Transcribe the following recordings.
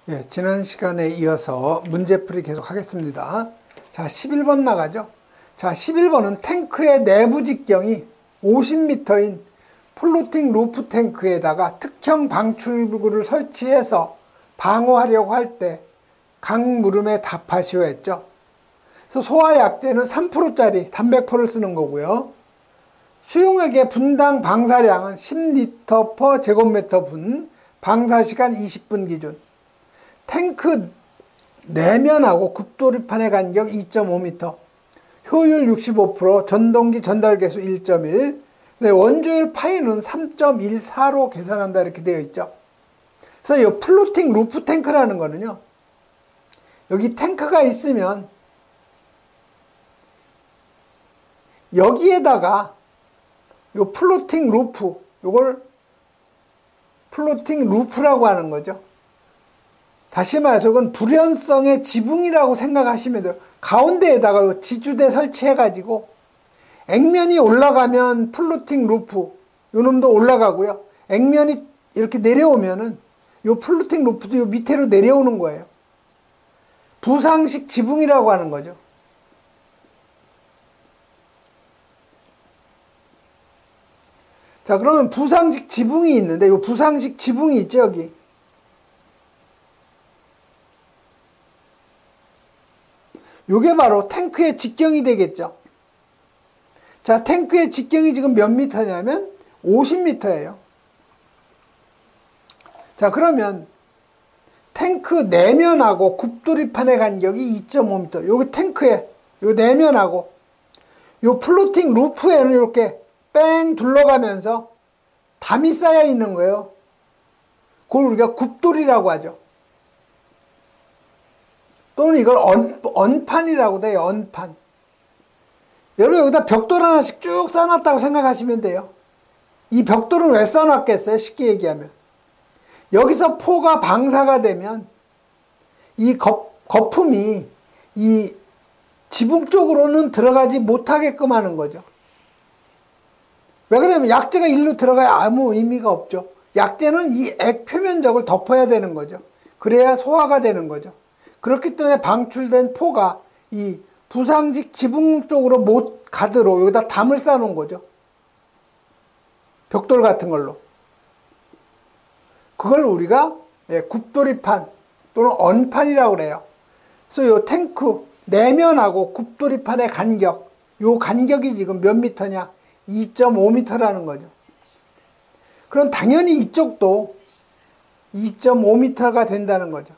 예, 지난 시간에 이어서 문제풀이 계속 하겠습니다. 자, 11번 나가죠. 자, 11번은 탱크의 내부 직경이 50m인 플로팅 루프 탱크에다가 특형 방출구를 설치해서 방어하려고 할 때 각 물음에 답하시오 했죠. 그래서 소화 약제는 3%짜리 단백포를 쓰는 거고요. 수용액의 분당 방사량은 10L/제곱미터 분, 방사시간 20분 기준. 탱크 내면하고 굽돌이판의 간격 2.5m, 효율 65%, 전동기 전달 개수 1.1, 원주율 파이는 3.14로 계산한다 이렇게 되어 있죠. 그래서 이 플로팅 루프 탱크라는 거는요, 여기 탱크가 있으면 여기에다가 이 플로팅 루프, 요걸 플로팅 루프라고 하는 거죠. 다시 말해서 이건 불연성의 지붕이라고 생각하시면 돼요. 가운데에다가 지주대 설치해가지고 액면이 올라가면 플로팅 루프, 요 놈도 올라가고요. 액면이 이렇게 내려오면은 요 플로팅 루프도 요 밑으로 내려오는 거예요. 부상식 지붕이라고 하는 거죠. 자, 그러면 부상식 지붕이 있는데, 요 부상식 지붕이 있죠, 여기. 요게 바로 탱크의 직경이 되겠죠. 자, 탱크의 직경이 지금 몇 미터냐면 50m예요. 자, 그러면 탱크 내면하고 굽돌이판의 간격이 2.5m. 여기 탱크에 요 내면하고 요 플로팅 루프에는 이렇게 뺑 둘러가면서 담이 쌓여 있는 거예요. 그걸 우리가 굽돌이라고 하죠. 또는 이걸 언판이라고 돼요. 언판. 여러분 여기다 벽돌 하나씩 쭉 쌓아놨다고 생각하시면 돼요. 이 벽돌은 왜 쌓아놨겠어요? 쉽게 얘기하면 여기서 포가 방사가 되면 이 거품이 이 지붕 쪽으로는 들어가지 못하게끔 하는 거죠. 왜 그러냐면 약재가 일로 들어가야 아무 의미가 없죠. 약재는 이 액 표면적을 덮어야 되는 거죠. 그래야 소화가 되는 거죠. 그렇기 때문에 방출된 포가 이 부상직 지붕 쪽으로 못 가도록 여기다 담을 쌓아놓은 거죠. 벽돌 같은 걸로. 그걸 우리가 굽돌이판 또는 언판이라고 그래요. 그래서 이 탱크 내면하고 굽돌이판의 간격, 요 간격이 지금 몇 미터냐? 2.5m라는 거죠. 그럼 당연히 이쪽도 2.5m가 된다는 거죠.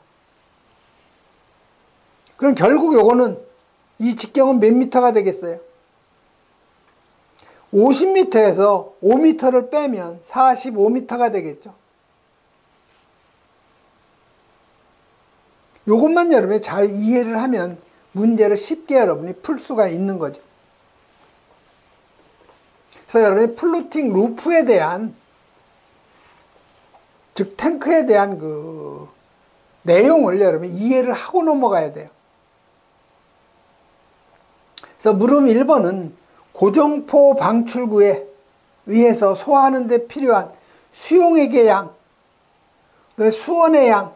그럼 결국 요거는 이 직경은 몇 미터가 되겠어요? 50m에서 5m를 빼면 45m가 되겠죠. 요것만 여러분이 잘 이해를 하면 문제를 쉽게 여러분이 풀 수가 있는 거죠. 그래서 여러분이 플로팅 루프에 대한, 즉 탱크에 대한 그 내용을 여러분이 이해를 하고 넘어가야 돼요. 그래서 물음 1번은 고정포 방출구에 의해서 소화하는 데 필요한 수용액의 양, 수원의 양,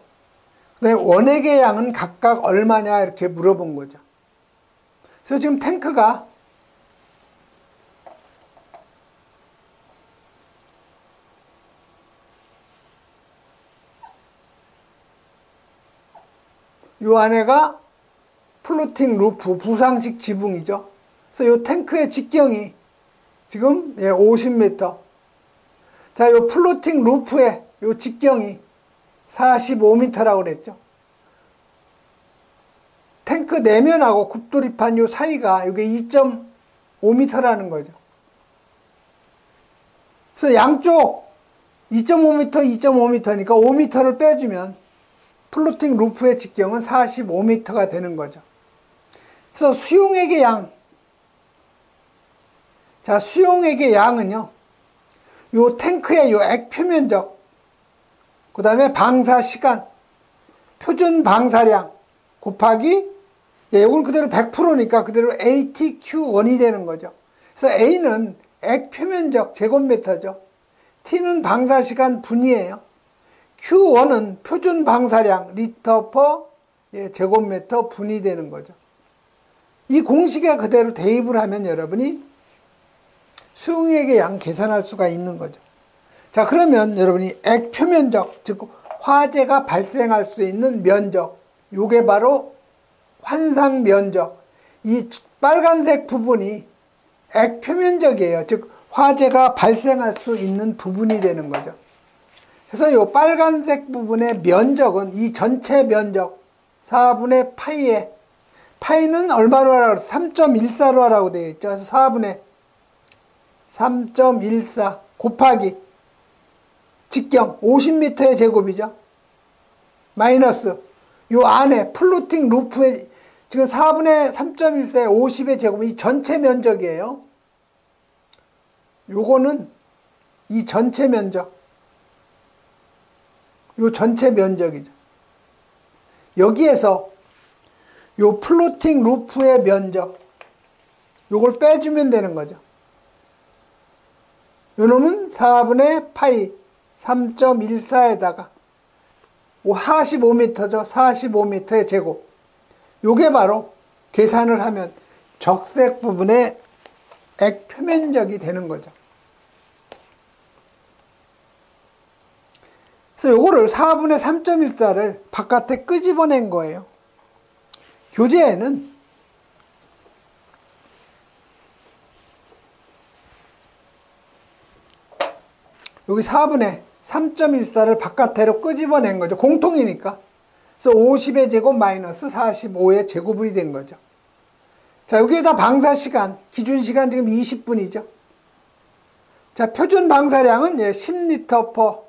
원액의 양은 각각 얼마냐 이렇게 물어본 거죠. 그래서 지금 탱크가 요 안에가 플로팅 루프, 부상식 지붕이죠. 그래서 이 탱크의 직경이 지금 50m. 자, 이 플로팅 루프의 이 직경이 45m라고 그랬죠. 탱크 내면하고 굽돌이판 요 사이가 이게 2.5m라는 거죠. 그래서 양쪽 2.5m, 2.5m니까 5m를 빼주면 플로팅 루프의 직경은 45m가 되는 거죠. 그래서 수용액의 양. 자, 수용액의 양은요, 요 탱크의 요 액 표면적, 그 다음에 방사 시간, 표준 방사량 곱하기, 이건 그대로 100%니까 그대로 ATQ1이 되는 거죠. 그래서 A는 액 표면적 제곱미터죠. T는 방사 시간 분이에요. Q1은 표준 방사량 리터 퍼 제곱미터 분이 되는 거죠. 이 공식에 그대로 대입을 하면 여러분이 수용액의 양 계산할 수가 있는 거죠. 자, 그러면 여러분이 액 표면적, 즉 화재가 발생할 수 있는 면적, 요게 바로 환상 면적. 이 빨간색 부분이 액 표면적이에요. 즉 화재가 발생할 수 있는 부분이 되는 거죠. 그래서 이 빨간색 부분의 면적은 이 전체 면적 4분의 파이에, 파이는 얼마로 하라고 3.14로 하라고 되어 있죠. 그래서 4분의 3.14 곱하기 직경 50m의 제곱이죠. 마이너스 요 안에 플로팅 루프에 지금 4분의 3.14에 50의 제곱, 이 전체 면적이에요. 요거는 이 전체 면적, 요 전체 면적이죠. 여기에서 요 플로팅 루프의 면적, 요걸 빼주면 되는 거죠. 요 놈은 4분의 파이 3.14에다가 45m죠. 45m의 제곱. 요게 바로 계산을 하면 적색 부분의 액 표면적이 되는 거죠. 그래서 요거를 4분의 3.14를 바깥에 끄집어낸 거예요. 교재에는 여기 4분의 3.14를 바깥으로 끄집어낸 거죠. 공통이니까. 그래서 50의 제곱 마이너스 45의 제곱이 된 거죠. 자, 여기에다 방사시간, 기준시간 지금 20분이죠. 자, 표준 방사량은 10리터 퍼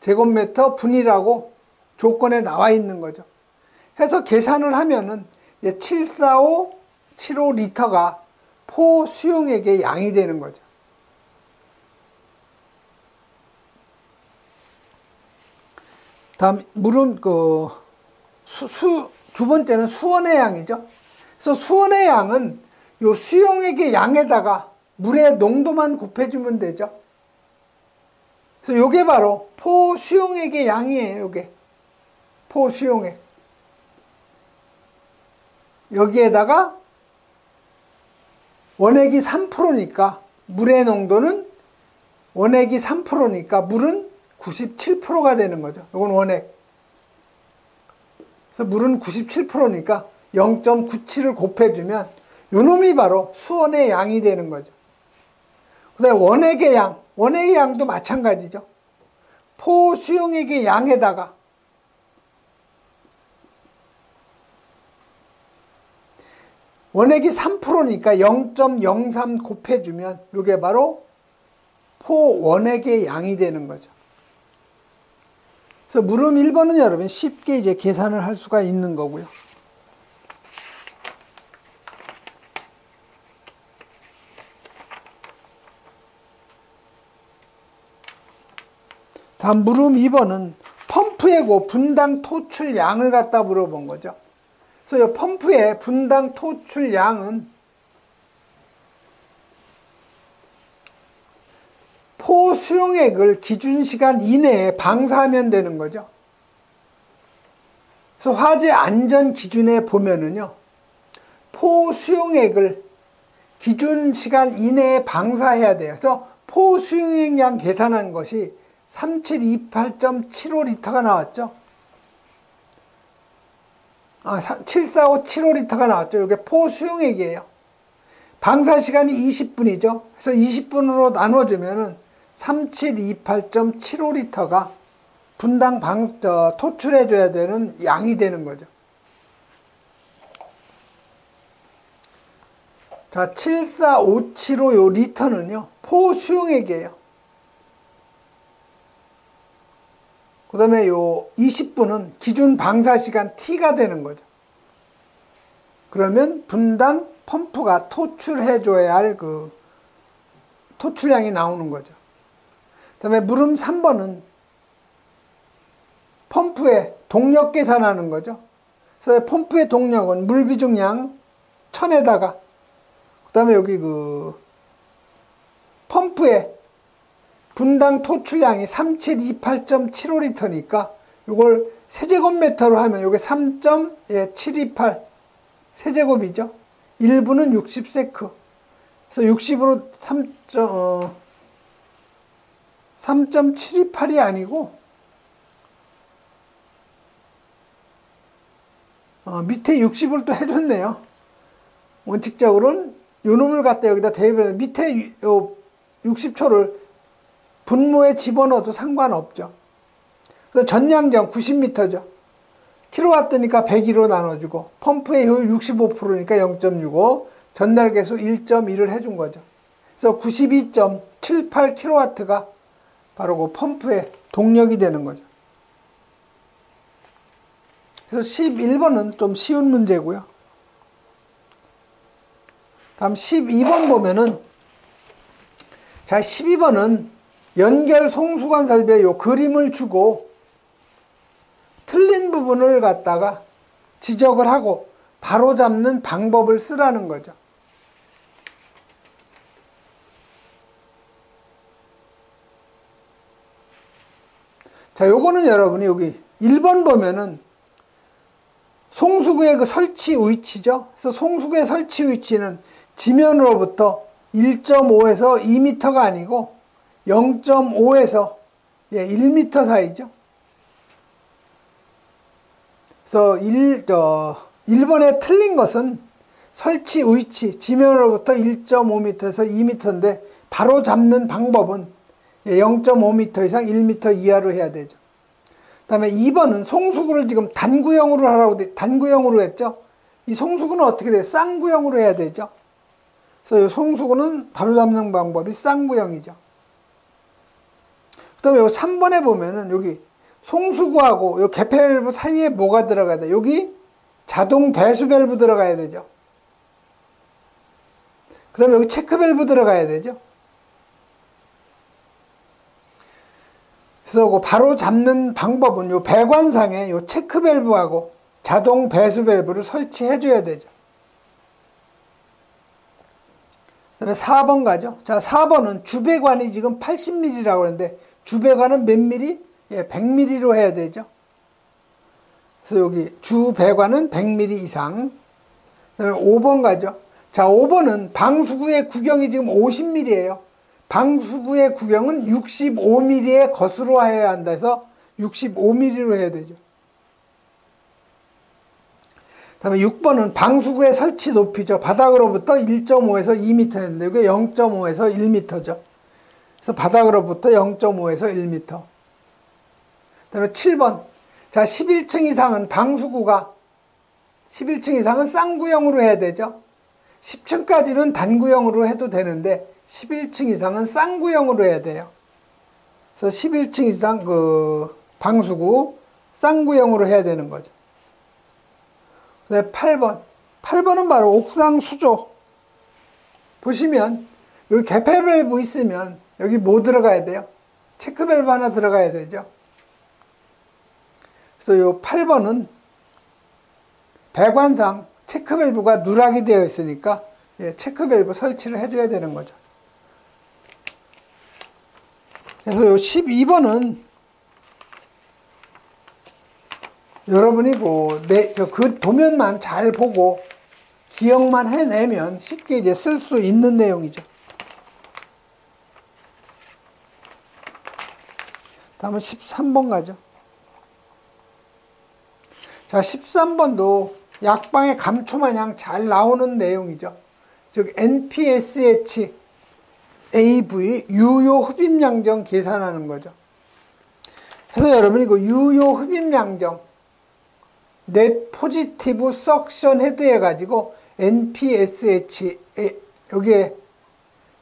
제곱미터 분이라고 조건에 나와 있는 거죠. 해서 계산을 하면은 74575리터가 포 수용액의 양이 되는 거죠. 다음 물은 두 번째는 수원의 양이죠. 그래서 수원의 양은 요 수용액의 양에다가 물의 농도만 곱해주면 되죠. 그래서 요게 바로 포 수용액의 양이에요. 요게 포 수용액. 여기에다가 원액이 3%니까 물의 농도는 원액이 3%니까 물은 97%가 되는 거죠. 이건 원액. 그래서 물은 97%니까 0.97을 곱해주면 요 놈이 바로 수원의 양이 되는 거죠. 그 다음에 원액의 양. 원액의 양도 마찬가지죠. 포 수용액의 양에다가 원액이 3%니까 0.03 곱해주면 이게 바로 포 원액의 양이 되는 거죠. 그래서 물음 1번은 여러분 쉽게 이제 계산을 할 수가 있는 거고요. 다음 물음 2번은 펌프의 분당 토출량을 갖다 물어본 거죠. 그래서 이 펌프의 분당 토출량은 포 수용액을 기준시간 이내에 방사하면 되는 거죠. 그래서 화재 안전 기준에 보면은요, 포 수용액을 기준시간 이내에 방사해야 돼요. 그래서 포 수용액량 계산한 것이 3728.75리터가 나왔죠. 74575리터가 나왔죠. 이게 포 수용액이에요. 방사 시간이 20분이죠. 그래서 20분으로 나눠주면은 3728.75리터가 분당 토출해줘야 되는 양이 되는 거죠. 자, 74575 요 리터는요, 포 수용액이에요. 그 다음에 요 20분은 기준 방사 시간 T가 되는 거죠. 그러면 분당 펌프가 토출해줘야 할 그 토출량이 나오는 거죠. 그 다음에 물음 3번은 펌프의 동력 계산하는 거죠. 그래서 펌프의 동력은 물 비중량 1000에다가 그 다음에 여기 그 펌프의 분당 토출량이 3728.75리터니까 이걸 세제곱미터로 하면 이게 3.728 세제곱이죠. 1분은 60세크. 그래서 60으로 3.728이 아니고 밑에 60을 또 해줬네요. 원칙적으로는 요 놈을 갖다 여기다 대입해서 밑에 요 60초를 분모에 집어넣어도 상관없죠. 그래서 전량정 90m죠. 킬로와트니까 100으로 나눠주고 펌프의 효율 65%니까 0.65 전달계수 1.1을 해준 거죠. 그래서 92.78킬로와트가 바로 그 펌프의 동력이 되는 거죠. 그래서 11번은 좀 쉬운 문제고요. 다음 12번 보면은, 자, 12번은 연결 송수관 설비에 요 그림을 주고 틀린 부분을 갖다가 지적을 하고 바로 잡는 방법을 쓰라는 거죠. 자, 요거는 여러분이 여기 1번 보면은 송수구의 그 설치 위치죠. 그래서 송수구의 설치 위치는 지면으로부터 1.5에서 2m가 아니고 0.5에서 1m 사이죠. 그래서 1번에 틀린 것은 설치 위치, 지면으로부터 1.5m에서 2m인데 바로 잡는 방법은 0.5m 이상 1m 이하로 해야 되죠. 그 다음에 2번은 송수구를 지금 단구형으로 하라고, 단구형으로 했죠. 이 송수구는 어떻게 돼요? 쌍구형으로 해야 되죠. 그래서 이 송수구는 바로 잡는 방법이 쌍구형이죠. 그 다음에 요 3번에 보면은 여기 송수구하고 요 개폐 밸브 사이에 뭐가 들어가야 돼? 여기 자동 배수 밸브 들어가야 되죠. 그 다음에 여기 체크 밸브 들어가야 되죠. 그래서 그 바로 잡는 방법은 요 배관상에 요 체크 밸브하고 자동 배수 밸브를 설치해 줘야 되죠. 그 다음에 4번 가죠. 자, 4번은 주배관이 지금 80mm라고 하는데 주배관은 몇 mm? 100mm로 해야 되죠. 그래서 여기 주배관은 100mm 이상. 그 다음에 5번 가죠. 자, 5번은 방수구의 구경이 지금 50mm예요. 방수구의 구경은 65mm에 거스로 해야 한다 해서 65mm로 해야 되죠. 그 다음에 6번은 방수구의 설치 높이죠. 바닥으로부터 1.5에서 2m인데 이게 0.5에서 1m죠. 그래서 바닥으로부터 0.5에서 1m. 그 다음에 7번. 자, 11층 이상은 방수구가 11층 이상은 쌍구형으로 해야 되죠. 10층까지는 단구형으로 해도 되는데 11층 이상은 쌍구형으로 해야 돼요. 그래서 11층 이상 그 방수구 쌍구형으로 해야 되는 거죠. 네, 8번. 8번은 바로 옥상 수조. 보시면 여기 개폐 밸브 있으면 여기 뭐 들어가야 돼요? 체크 밸브 하나 들어가야 되죠. 그래서 요 8번은 배관상 체크 밸브가 누락이 되어 있으니까 체크 밸브 설치를 해줘야 되는 거죠. 그래서 요 12번은 여러분이 그 도면만 잘 보고 기억만 해내면 쉽게 이제 쓸 수 있는 내용이죠. 다음은 13번 가죠. 자, 13번도 약방의 감초마냥 잘 나오는 내용이죠. 즉 NPSH AV 유효 흡입량정 계산하는 거죠. 그래서 여러분이 그 유효 흡입량정 넷 포지티브 석션 헤드 해가지고 NPSH 여기에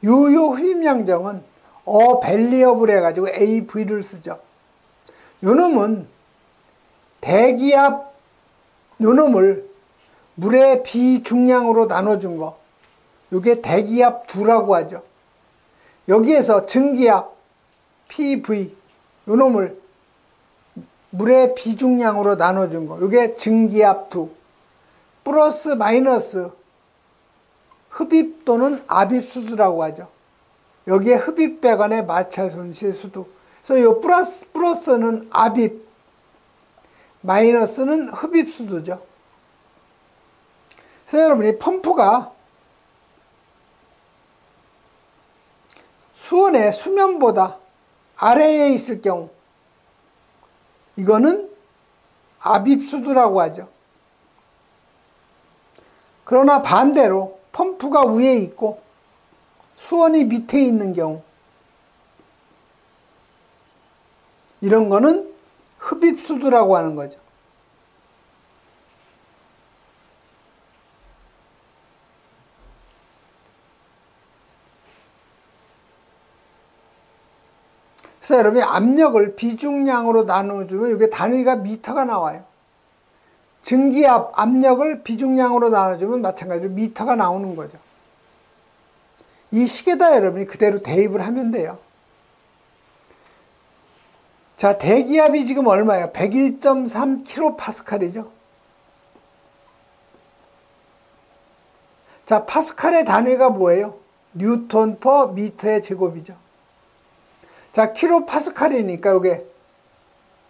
유효 흡입량정은 어밸리어블 해가지고 AV를 쓰죠. 요 놈은 대기압 요 놈을 물의 비중량으로 나눠준 거 요게 대기압 2라고 하죠. 여기에서 증기압 PV 요 놈을 물의 비중량으로 나눠준 거 요게 증기압 2 플러스 마이너스 흡입 또는 압입 수수라고 하죠. 여기에 흡입배관의 마찰 손실 수도. 그래서 요 플러스는 압입, 마이너스는 흡입 수도죠. 그래서 여러분이 펌프가 수온의 수면보다 아래에 있을 경우, 이거는 압입수두라고 하죠. 그러나 반대로 펌프가 위에 있고 수온이 밑에 있는 경우, 이런 거는 흡입수두라고 하는 거죠. 그래서 여러분이 압력을 비중량으로 나눠주면 이게 단위가 미터가 나와요. 증기압, 압력을 비중량으로 나눠주면 마찬가지로 미터가 나오는 거죠. 이 식에다 여러분이 그대로 대입을 하면 돼요. 자, 대기압이 지금 얼마예요? 101.3kPa이죠. 자, 파스칼의 단위가 뭐예요? 뉴턴 퍼 미터의 제곱이죠. 자, 킬로파스칼이니까 이게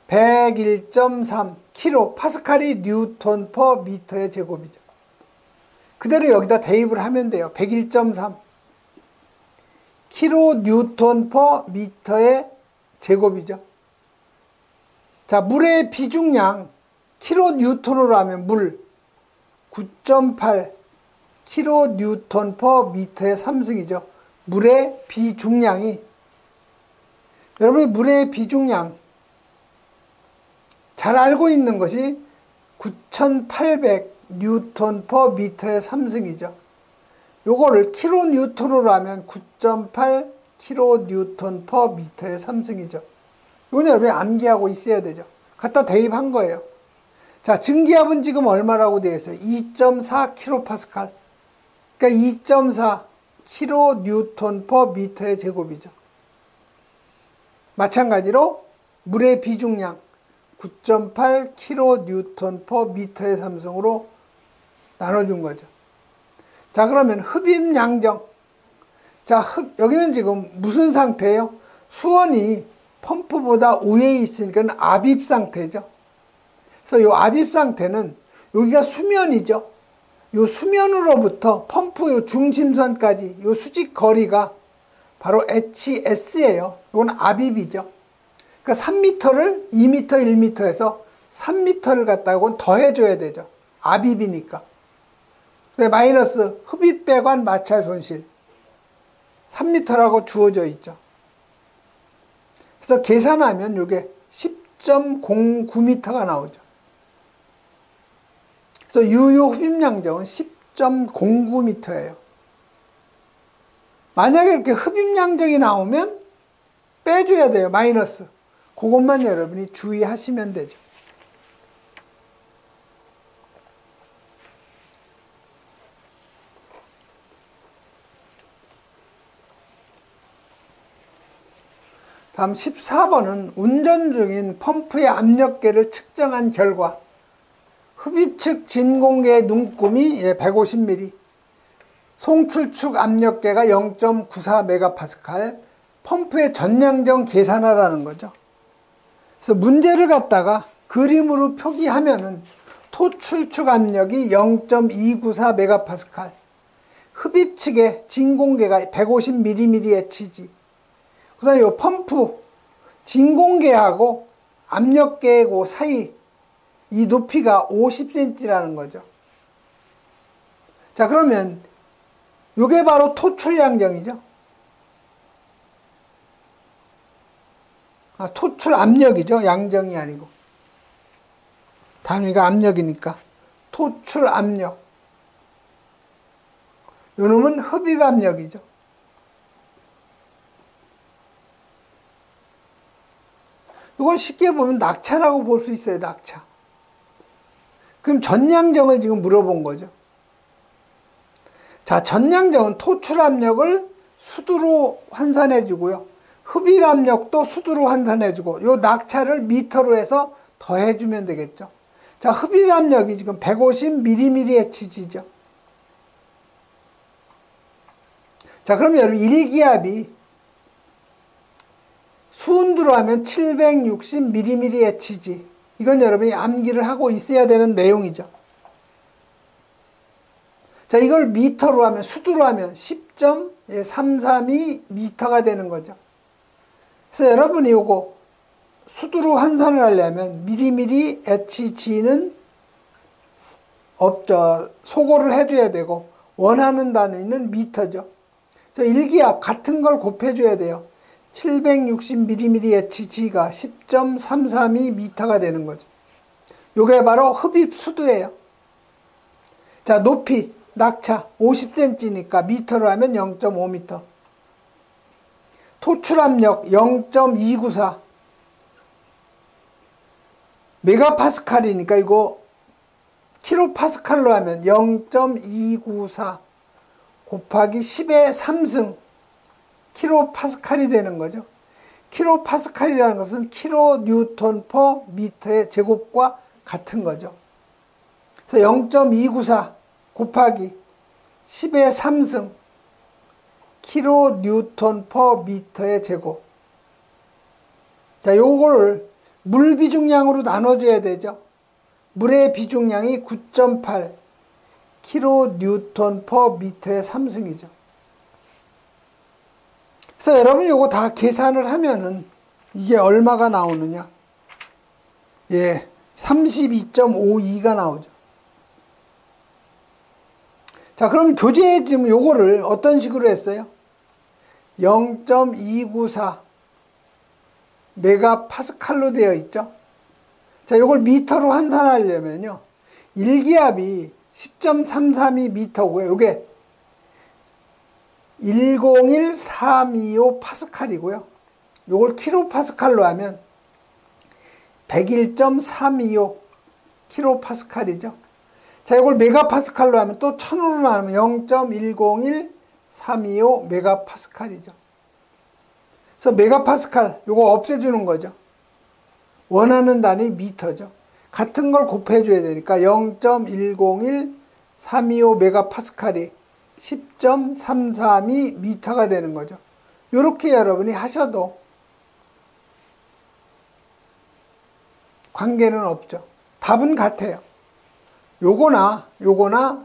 101.3 킬로파스칼이 뉴턴 퍼 미터의 제곱이죠. 그대로 여기다 대입을 하면 돼요. 101.3 킬로 뉴턴 퍼 미터의 제곱이죠. 자, 물의 비중량 킬로 뉴턴으로 하면 물 9.8 킬로 뉴턴 퍼 미터의 3승이죠. 물의 비중량이, 여러분이 물의 비중량 잘 알고 있는 것이 9,800 뉴턴 퍼 미터의 3승이죠. 요거를 킬로 뉴턴으로 하면 9.8 킬로 뉴턴 퍼 미터의 3승이죠. 이건 여러분이 암기하고 있어야 되죠. 갖다 대입한 거예요. 자, 증기압은 지금 얼마라고 되어 있어요? 2.4 킬로파스칼. 그러니까 2.4 킬로 뉴턴 퍼 미터의 제곱이죠. 마찬가지로 물의 비중량 9.8 킬로 뉴턴 퍼 미터의 3승으로 나눠준 거죠. 자, 그러면 흡입량정. 자, 여기는 지금 무슨 상태예요? 수온이 펌프보다 위에 있으니까 압입 상태죠. 그래서 이 압입 상태는 여기가 수면이죠. 이 수면으로부터 펌프 요 중심선까지 요 수직 거리가 바로 HS예요. 이건 압입이죠. 그러니까 3m를 2m, 1m에서 3m를 갖다가 더해줘야 되죠. 압입이니까. 마이너스 흡입배관 마찰 손실 3m라고 주어져 있죠. 그래서 계산하면 이게 10.09m가 나오죠. 그래서 유효 흡입량정은 10.09m예요. 만약에 이렇게 흡입량정이 나오면 빼줘야 돼요. 마이너스. 그것만 여러분이 주의하시면 되죠. 다음 14번은 운전 중인 펌프의 압력계를 측정한 결과 흡입측 진공계의 눈금이 150mm, 송출축 압력계가 0.94MPa, 펌프의 전량정 계산하라는 거죠. 그래서 문제를 갖다가 그림으로 표기하면은 토출축 압력이 0.294MPa, 흡입 측의 진공계가 150mmHg, 그 다음에 이 펌프 진공계하고 압력계 그 사이 이 높이가 50cm라는 거죠. 자, 그러면 이게 바로 토출량정이죠. 토출 압력이죠. 양정이 아니고. 단위가 압력이니까. 토출 압력. 요 놈은 흡입 압력이죠. 이건 쉽게 보면 낙차라고 볼 수 있어요. 낙차. 그럼 전량정을 지금 물어본 거죠. 자, 전량정은 토출 압력을 수두로 환산해 주고요. 흡입 압력도 수두로 환산해 주고 요 낙차를 미터로 해서 더해 주면 되겠죠. 자, 흡입 압력이 지금 150mmHg죠. 자, 그럼 여러분 1기압이 수온으로 하면 760mmHg. 이건 여러분이 암기를 하고 있어야 되는 내용이죠. 자, 이걸 미터로 하면, 수두로 하면 10.332 미터가 되는 거죠. 그래서 여러분이 요거 수두로 환산을 하려면 mmHg는 소거를 해줘야 되고, 원하는 단위는 미터죠. 그래서 일기압 같은 걸 곱해줘야 돼요. 760mmHg가 10.332 미터가 되는 거죠. 요게 바로 흡입 수두예요. 자, 높이, 낙차 50cm니까 미터로 하면 0.5m. 토출압력 0.294. 메가파스칼이니까 이거 킬로파스칼로 하면 0.294 곱하기 10의 3승 킬로파스칼이 되는 거죠. 킬로파스칼이라는 것은 킬로뉴턴 퍼 미터의 제곱과 같은 거죠. 그래서 0.294 곱하기 10의 3승 킬로뉴턴 퍼 미터의 제곱. 자, 요거를 물 비중량으로 나눠줘야 되죠. 물의 비중량이 9.8 킬로뉴턴 퍼 미터의 3승이죠. 그래서 여러분 요거 다 계산을 하면은 이게 얼마가 나오느냐? 예, 32.52가 나오죠. 자, 그럼 교재에 지금 요거를 어떤 식으로 했어요? 0.294 메가파스칼로 되어 있죠. 자, 요걸 미터로 환산하려면요, 일기압이 10.332 미터고요. 요게 101325 파스칼이고요. 요걸 킬로파스칼로 하면 101.325 킬로파스칼이죠. 자, 이걸 메가파스칼로 하면 또 1000으로 나누면 0.101325 메가파스칼이죠. 그래서 메가파스칼 요거 없애주는 거죠. 원하는 단위 미터죠. 같은 걸 곱해줘야 되니까 0.101325 메가파스칼이 10.332 미터가 되는 거죠. 이렇게 여러분이 하셔도 관계는 없죠. 답은 같아요. 요거나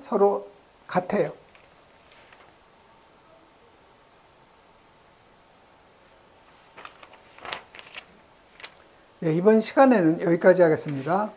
서로 같아요. 예, 이번 시간에는 여기까지 하겠습니다.